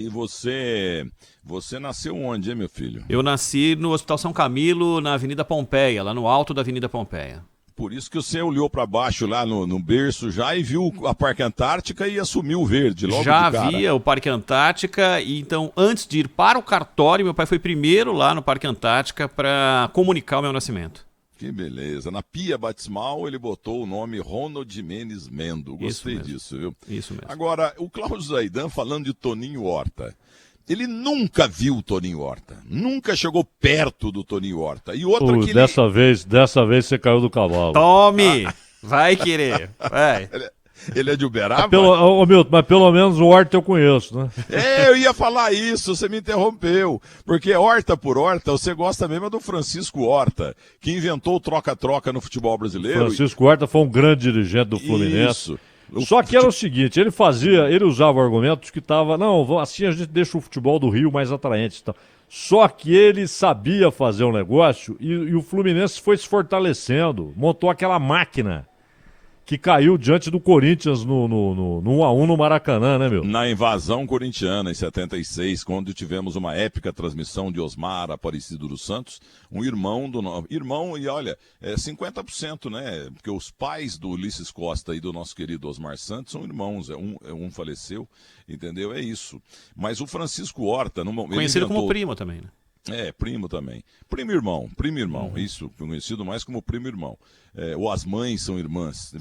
E você nasceu onde, hein, meu filho? Eu nasci no Hospital São Camilo, na Avenida Pompeia, lá no alto da Avenida Pompeia. Por isso que você olhou para baixo lá no berço já e viu a Parque Antártica e assumiu o verde logo Já de cara. havia o Parque Antártica, e então antes de ir para o cartório, meu pai foi primeiro lá no Parque Antártica para comunicar o meu nascimento. Que beleza. Na pia batismal ele botou o nome Ronald Jimenez Mendo. Gostei disso, viu? Isso mesmo. Agora, o Cláudio Zaidan falando de Toninho Horta. Ele nunca viu o Toninho Horta. Nunca chegou perto do Toninho Horta. E outra que dessa vez você caiu do cavalo. Tome! Vai querer. Vai. Ele é de Uberaba? Milton, mas pelo menos o Horta eu conheço, né? Eu ia falar isso, você me interrompeu. Porque horta por horta, você gosta mesmo do Francisco Horta, que inventou o troca-troca no futebol brasileiro. Francisco Horta foi um grande dirigente do Fluminense. Isso. Só que era o seguinte, ele usava argumentos que assim a gente deixa o futebol do Rio mais atraente. Então. Só que ele sabia fazer um negócio e o Fluminense foi se fortalecendo, montou aquela máquina que caiu diante do Corinthians no 1-1 no Maracanã, né, meu? Na invasão corintiana, em 76, quando tivemos uma épica transmissão de Osmar Aparecido dos Santos, um irmão e olha, 50%, né? Porque os pais do Ulisses Costa e do nosso querido Osmar Santos são irmãos, um faleceu, entendeu? É isso. Mas o Francisco Horta... Conhecido como primo também, né? Primo também. Primo irmão, isso, conhecido mais como primo irmão. Ou as mães são irmãs.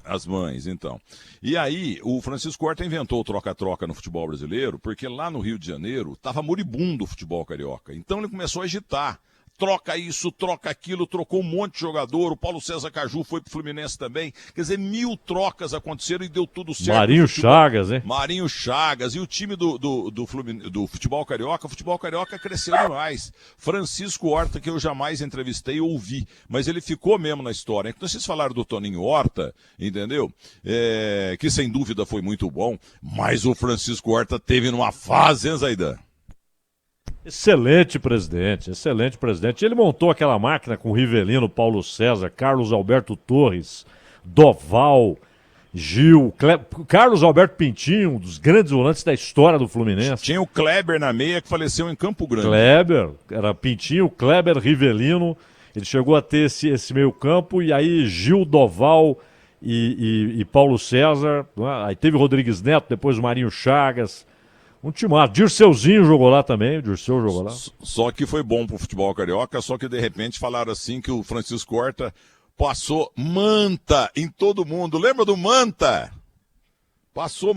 As mães, então. E aí, o Francisco Horta inventou o troca-troca no futebol brasileiro, porque lá no Rio de Janeiro estava moribundo o futebol carioca. Então ele começou a agitar. Troca isso, troca aquilo, trocou um monte de jogador, o Paulo César Caju foi pro Fluminense também, quer dizer, 1000 trocas aconteceram e deu tudo certo. Marinho Chagas, hein? Marinho Chagas, e o time do futebol carioca cresceu demais. Francisco Horta, que eu jamais entrevistei ou ouvi, mas ele ficou mesmo na história. Então vocês falaram do Toninho Horta, entendeu? Que sem dúvida foi muito bom, mas o Francisco Horta teve numa fase, hein, Zaidan? Excelente presidente. Ele montou aquela máquina com Rivelino, Paulo César, Carlos Alberto Torres, Doval, Gil, Carlos Alberto Pintinho, um dos grandes volantes da história do Fluminense. Tinha o Kleber na meia que faleceu em Campo Grande. Kleber, era Pintinho, Kleber, Rivelino. Ele chegou a ter esse meio campo e aí Gil, Doval e Paulo César. Aí teve Rodrigues Neto, depois o Marinho Chagas. Um timaço. Dirceuzinho jogou lá também, o Dirceu jogou lá. Só que foi bom pro futebol carioca, só que de repente falaram assim que o Francisco Horta passou manta em todo mundo. Lembra do manta? Passou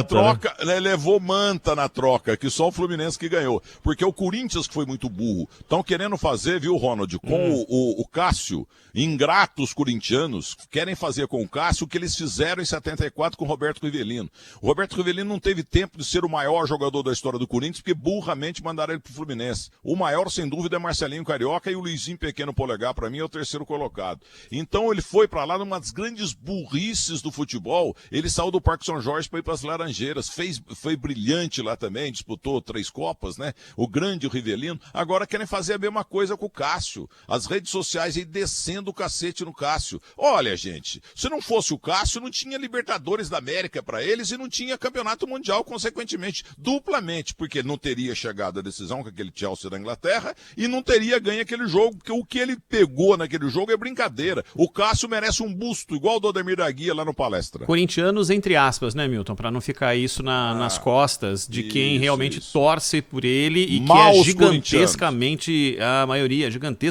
troca, né? Levou manta na troca, que só o Fluminense que ganhou. Porque o Corinthians que foi muito burro. Estão querendo fazer, viu, Ronald, com o Cássio, ingratos corintianos, querem fazer com o Cássio o que eles fizeram em 74 com o Roberto Rivelino. O Roberto Rivelino não teve tempo de ser o maior jogador da história do Corinthians, porque burramente mandaram ele pro Fluminense. O maior, sem dúvida, é Marcelinho Carioca e o Luizinho Pequeno Polegar, para mim, é o terceiro colocado. Então ele foi para lá numa das grandes burrices do futebol. Ele saiu do Parque São Jorge para ir para as Laranjeiras, foi brilhante lá também, disputou 3 Copas, né? O grande Rivelino. Agora querem fazer a mesma coisa com o Cássio. As redes sociais aí descendo o cacete no Cássio. Olha, gente, se não fosse o Cássio, não tinha Libertadores da América para eles e não tinha Campeonato Mundial, consequentemente, duplamente, porque não teria chegado à decisão com aquele Chelsea da Inglaterra e não teria ganho aquele jogo, porque o que ele pegou naquele jogo é brincadeira. O Cássio merece um busto, igual o do Ademir da Guia lá no Palestra. Corintianos, entre aspas, né, Milton? Para não ficar isso nas costas de quem realmente torce por ele e que é gigantesca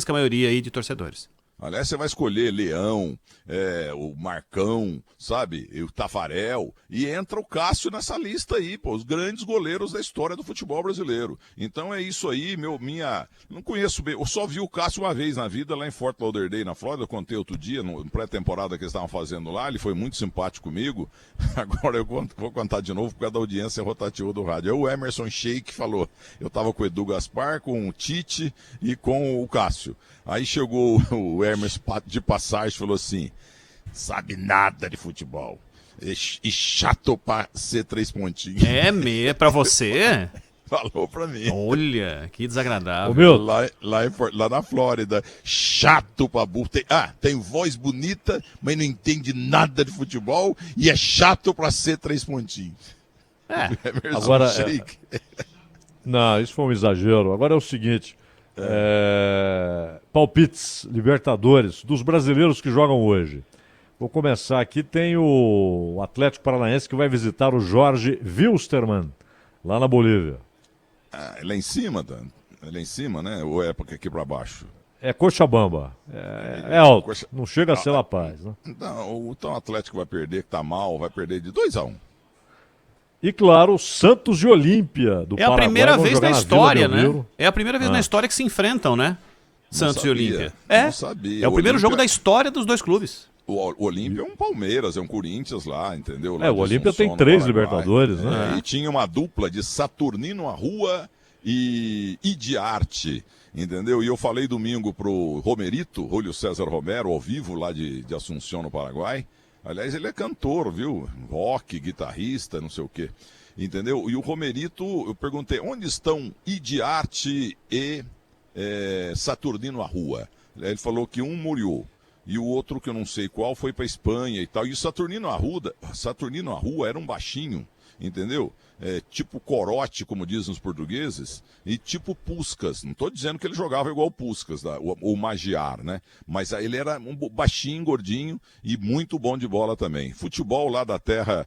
maioria aí de torcedores. Aliás, você vai escolher Leão, o Marcão, sabe? O Tafarel, e entra o Cássio nessa lista aí, pô, os grandes goleiros da história do futebol brasileiro. Então é isso aí, não conheço bem, eu só vi o Cássio uma vez na vida, lá em Fort Lauderdale, na Flórida, eu contei outro dia, no pré-temporada que eles estavam fazendo lá, ele foi muito simpático comigo, agora eu vou contar de novo por causa da audiência rotativa do rádio. Aí o Emerson Sheik falou, eu tava com o Edu Gaspar, com o Tite e com o Cássio. Aí chegou o Hermes de passagem e falou assim, sabe nada de futebol. E chato pra ser 3 pontinhos. Pra você? Falou pra mim. Olha, que desagradável. Ô, meu, lá na Flórida. Chato pra burro. Tem voz bonita, mas não entende nada de futebol e é chato pra ser 3 pontinhos. Emerson Agora, Sheik. Não, isso foi um exagero. Agora é o seguinte: palpites, Libertadores, dos brasileiros que jogam hoje. Vou começar aqui. Tem o Atlético Paranaense que vai visitar o Jorge Wilstermann, lá na Bolívia. Lá em cima, Dan. Lá em cima, né? Ou é aqui pra baixo? É Cochabamba. É alto. Não chega a ser La Paz, né? Não, então o Atlético vai perder, que tá mal, vai perder de 2-1. E claro, Santos e Olímpia do É a Paraguai primeira vão vez jogar na Vila história, né? Belmiro. É a primeira vez na história que se enfrentam, né? Santos e Olímpia. Não sabia. É o primeiro Olímpia- jogo da história dos dois clubes. O Olímpia é um Palmeiras, é um Corinthians lá, entendeu? Lá O de Olímpia Assunção, tem no 3 Paraguai. Libertadores, né? E tinha uma dupla de Saturnino Arrua e Idiarte, entendeu? E eu falei domingo pro Romerito, Júlio César Romero, ao vivo lá de Assunção, no Paraguai. Aliás, ele é cantor, viu? Rock, guitarrista, não sei o quê. Entendeu? E o Romerito, eu perguntei, onde estão Idiarte e Saturnino Arrua? Ele falou que um morreu. E o outro, que eu não sei qual, foi para Espanha e tal. E o Saturnino Arrua era um baixinho, entendeu? Tipo Corote, como dizem os portugueses, e tipo Puskás. Não estou dizendo que ele jogava igual o Puskás, o Magyar, né? Mas ele era um baixinho, gordinho e muito bom de bola também. Futebol lá da terra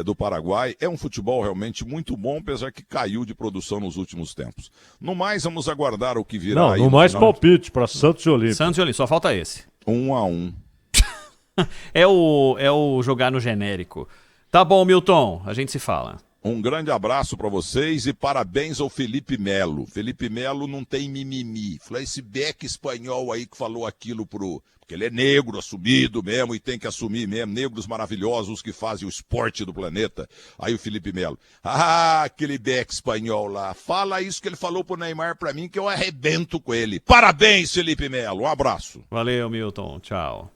do Paraguai é um futebol realmente muito bom, apesar que caiu de produção nos últimos tempos. No mais, vamos aguardar o que virá. Não, aí no mais final. palpite para Santos e Olímpia. Santos e Olímpia, só falta esse. 1-1. É o jogar no genérico. Tá bom, Milton, a gente se fala. Um grande abraço para vocês e parabéns ao Felipe Melo. Felipe Melo não tem mimimi. Falou, esse Beck espanhol aí que falou aquilo porque ele é negro, assumido mesmo, e tem que assumir mesmo. Negros maravilhosos que fazem o esporte do planeta. Aí o Felipe Melo. Aquele Beck espanhol lá. Fala isso que ele falou pro Neymar pra mim, que eu arrebento com ele. Parabéns, Felipe Melo. Um abraço. Valeu, Milton. Tchau.